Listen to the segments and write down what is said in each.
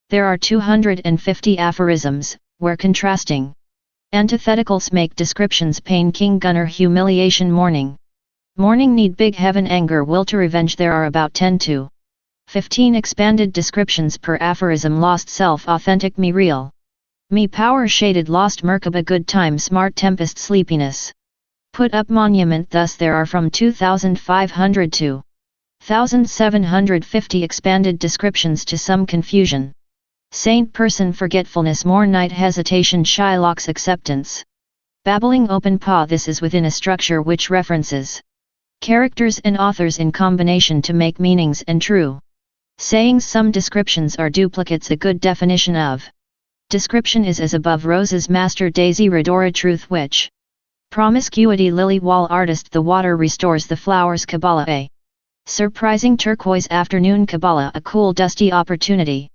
There are 250 aphorisms, where contrasting antitheticals make descriptions pain king gunner humiliation mourning. Mourning need big heaven anger will to revenge there are about 10 to 15 expanded descriptions per aphorism lost self authentic me real. Me power shaded lost Merkaba good time smart tempest sleepiness. Put up monument thus there are from 2500 to 1750 expanded descriptions to some confusion. Saint person forgetfulness more night hesitation Shylocks acceptance. Babbling open paw this is within a structure which references characters and authors in combination to make meanings and true sayings some descriptions are duplicates a good definition of description is as above roses master daisy redora truth which promiscuity lily wall artist the water restores the flowers Kabbalah a surprising turquoise afternoon Kabbalah a cool dusty opportunity.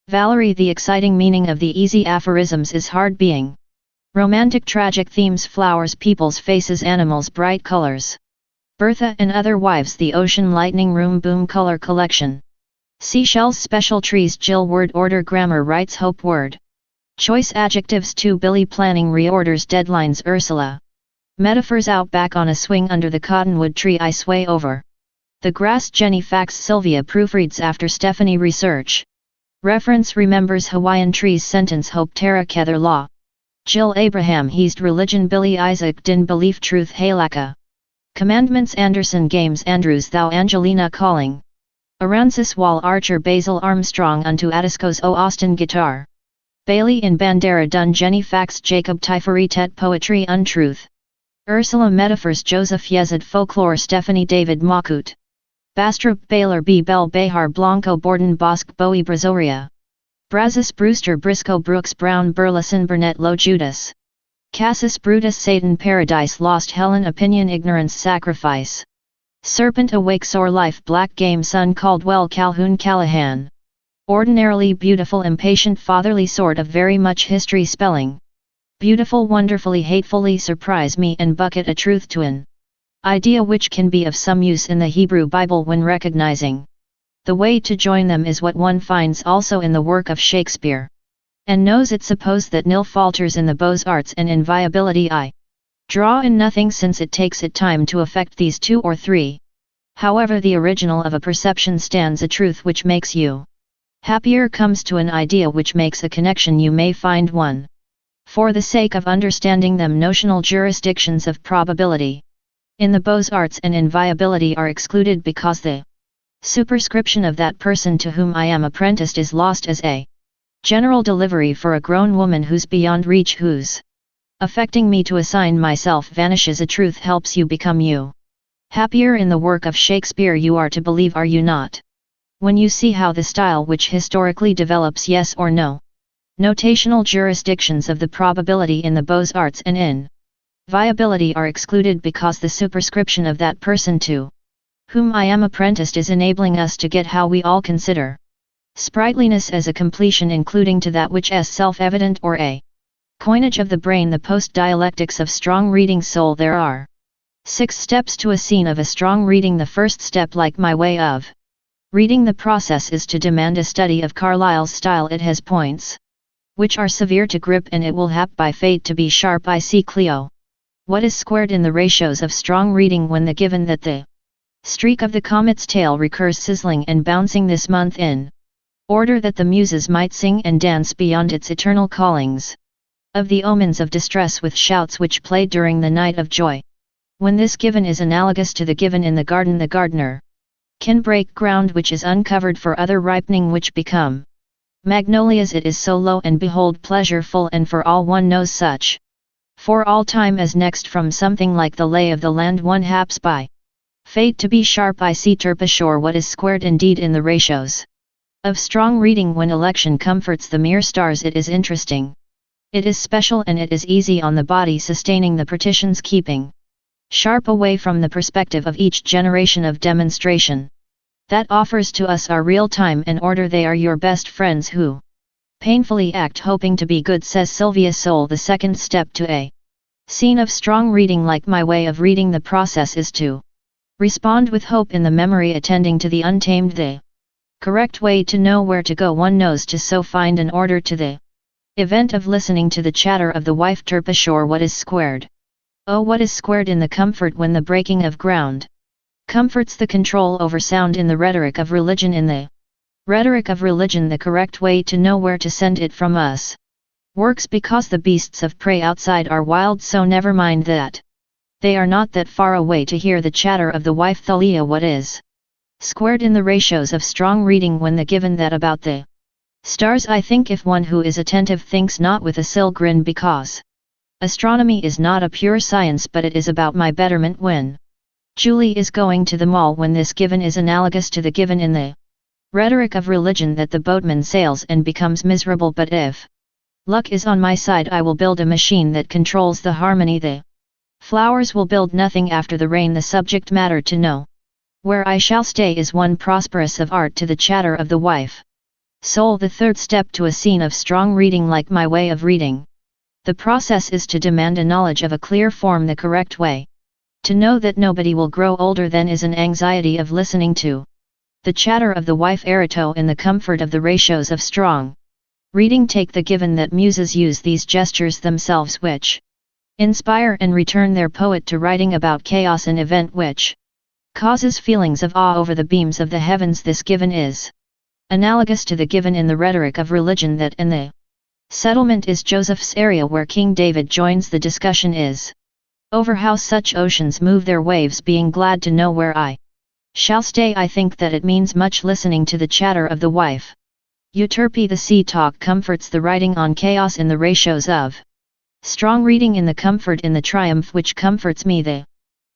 Valerie the exciting meaning of the easy aphorisms is hard being. Romantic tragic themes flowers people's faces animals bright colors. Bertha and other wives the ocean lightning room boom color collection. Seashells special trees Jill word order grammar writes hope word. Choice adjectives to Billy planning reorders deadlines Ursula. Metaphors out back on a swing under the cottonwood tree I sway over the grass Jenny facts Sylvia proofreads after Stephanie research. Reference remembers Hawaiian trees sentence hope Tara Kether law. Jill Abraham heased religion Billy Isaac din belief truth Halakha. Commandments Anderson Games Andrews thou Angelina calling. Aransas Wall Archer Basil Armstrong unto Atiscos O Austin guitar. Bailey in Bandera Dun Jenny facts Jacob Typhori Tet poetry untruth. Ursula metaphors Joseph Yezid folklore Stephanie David Makut. Bastrup Baylor B Bell Behar Blanco Borden Bosque Bowie Brazoria. Brazos Brewster Briscoe Brooks Brown Burleson Burnett Low Judas. Cassis Brutus Satan Paradise Lost Helen Opinion Ignorance Sacrifice. Serpent Awakes or Life Black Game Son Caldwell Calhoun Callahan. Ordinarily beautiful impatient fatherly sort of very much history spelling. Beautiful wonderfully hatefully surprise me and bucket a truth twin. Idea which can be of some use in the Hebrew Bible when recognizing the way to join them is what one finds also in the work of Shakespeare. And knows it suppose that nil falters in the Beaux-Arts and inviolability I draw in nothing since it takes it time to affect these two or three. However the original of a perception stands a truth which makes you happier comes to an idea which makes a connection you may find one. For the sake of understanding them notional jurisdictions of probability in the Beaux-Arts and inviolability are excluded because the superscription of that person to whom I am apprenticed is lost as a general delivery for a grown woman who's beyond reach whose affecting me to assign myself vanishes a truth helps you become you. Happier in the work of Shakespeare you are to believe are you not? When you see how the style which historically develops yes or no notational jurisdictions of the probability in the Beaux-Arts and in viability are excluded because the superscription of that person to whom I am apprenticed is enabling us to get how we all consider sprightliness as a completion including to that which is self-evident or a coinage of the brain the post-dialectics of strong reading soul there are 6 steps to a scene of a strong reading the first step like my way of reading the process is to demand a study of Carlyle's style it has points which are severe to grip and it will hap by fate to be sharp I see Cleo. What is squared in the ratios of strong reading when the given that the streak of the comet's tail recurs sizzling and bouncing this month in order that the muses might sing and dance beyond its eternal callings of the omens of distress with shouts which played during the night of joy. When this given is analogous to the given in the gardener can break ground which is uncovered for other ripening which become magnolias it is so low and behold pleasureful and for all one knows such. For all time as next from something like the lay of the land one haps by fate to be sharp I see turpashore what is squared indeed in the ratios of strong reading when election comforts the mere stars it is interesting. It is special and it is easy on the body sustaining the partitions keeping sharp away from the perspective of each generation of demonstration. That offers to us our real time and order they are your best friends who painfully act hoping to be good says Sylvia Soul the second step to a scene of strong reading like my way of reading the process is to respond with hope in the memory attending to the untamed the Correct way to know where to go. One knows to so find an order to the event of listening to the chatter of the wife. Terpashore what is squared. Oh, what is squared in the comfort when the breaking of ground comforts the control over sound in the rhetoric of religion. In the rhetoric of religion, the correct way to know where to send it from us works because the beasts of prey outside are wild, so never mind that they are not that far away to hear the chatter of the wife. Thalia what is squared in the ratios of strong reading when the given that about the stars. I think if one who is attentive thinks not with a sill grin, because astronomy is not a pure science but it is about my betterment. When Julie is going to the mall, when this given is analogous to the given in the rhetoric of religion that the boatman sails and becomes miserable, but if luck is on my side I will build a machine that controls the harmony. The flowers will build nothing after the rain. The subject matter to know where I shall stay is one prosperous of art to the chatter of the wife. Soul the third step to a scene of strong reading like my way of reading. The process is to demand a knowledge of a clear form, the correct way to know that nobody will grow older than is an anxiety of listening to the chatter of the wife. Erito in the comfort of the ratios of strong reading take the given that muses use these gestures themselves which inspire and return their poet to writing about chaos, an event which causes feelings of awe over the beams of the heavens. This given is analogous to the given in the rhetoric of religion that in the settlement is Joseph's area where King David joins. The discussion is over how such oceans move their waves, being glad to know where I shall stay. I think that it means much listening to the chatter of the wife. Euterpe the sea talk comforts the writing on chaos in the ratios of strong reading in the comfort in the triumph which comforts me. The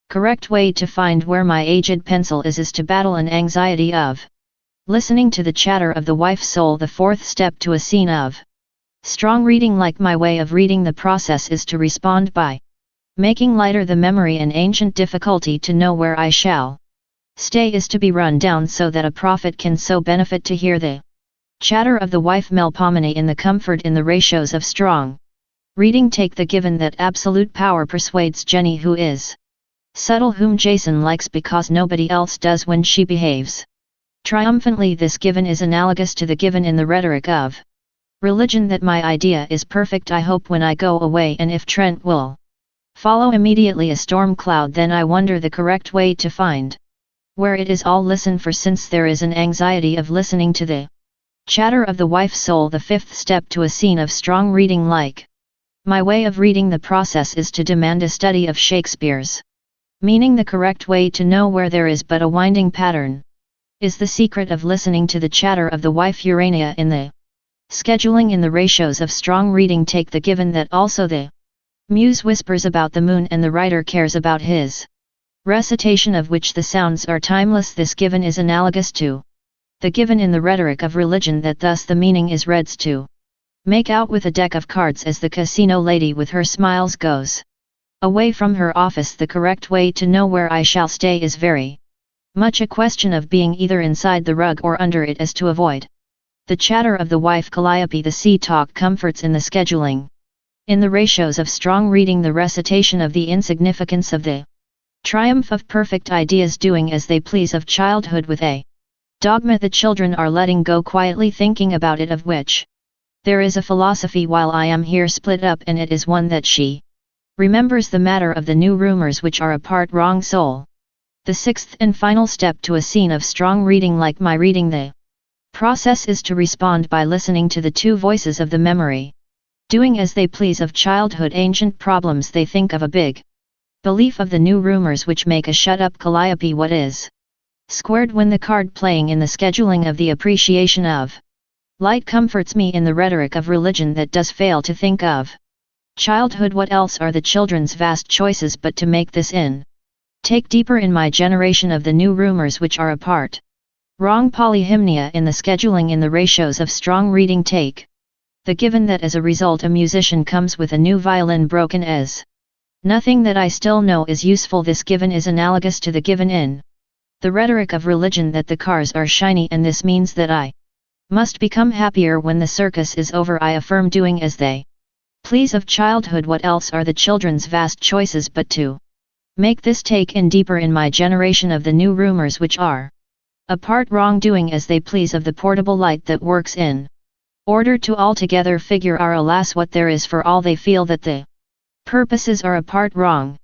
correct way to find where my aged pencil is to battle an anxiety of listening to the chatter of the wife. Soul the fourth step to a scene of strong reading like my way of reading. The process is to respond by making lighter the memory. An ancient difficulty to know where I shall stay is to be run down so that a prophet can so benefit to hear the chatter of the wife. Melpomene in the comfort in the ratios of strong reading take the given that absolute power persuades Jenny, who is subtle, whom Jason likes because nobody else does, when she behaves triumphantly. This given is analogous to the given in the rhetoric of religion that my idea is perfect. I hope when I go away, and if Trent will follow immediately a storm cloud, then I wonder the correct way to find where it is. All listen for, since there is an anxiety of listening to the chatter of the wife. Soul the fifth step to a scene of strong reading like my way of reading. The process is to demand a study of Shakespeare's meaning. The correct way to know where there is but a winding pattern is the secret of listening to the chatter of the wife. Urania in the scheduling in the ratios of strong reading take the given that also the muse whispers about the moon and the writer cares about his recitation of which the sounds are timeless. This given is analogous to the given in the rhetoric of religion that thus the meaning is reads to make out with a deck of cards as the casino lady with her smiles goes away from her office. The correct way to know where I shall stay is very much a question of being either inside the rug or under it, as to avoid the chatter of the wife. Calliope the sea talk comforts in the scheduling in the ratios of strong reading. The recitation of the insignificance of the triumph of perfect ideas doing as they please of childhood with a dogma the children are letting go, quietly thinking about it, of which there is a philosophy while I am here split up, and it is one that she remembers the matter of the new rumors which are apart. Wrong soul the sixth and final step to a scene of strong reading like my reading. The process is to respond by listening to the two voices of the memory, doing as they please of childhood. Ancient problems they think of a big belief of the new rumors which make a shut up. Calliope what is squared when the card playing in the scheduling of the appreciation of light comforts me in the rhetoric of religion that does fail to think of childhood. What else are the children's vast choices but to make this in take deeper in my generation of the new rumors which are apart. Wrong polyhymnia in the scheduling in the ratios of strong reading take the given that as a result a musician comes with a new violin broken as nothing that I still know is useful. This given is analogous to the given in the rhetoric of religion that the cars are shiny, and this means that I must become happier when the circus is over. I affirm doing as they please of childhood. What else are the children's vast choices but to make this take in deeper in my generation of the new rumors which are apart wrongdoing as they please of the portable light that works in order to altogether figure are alas what there is for all they feel that the purposes are apart wrong.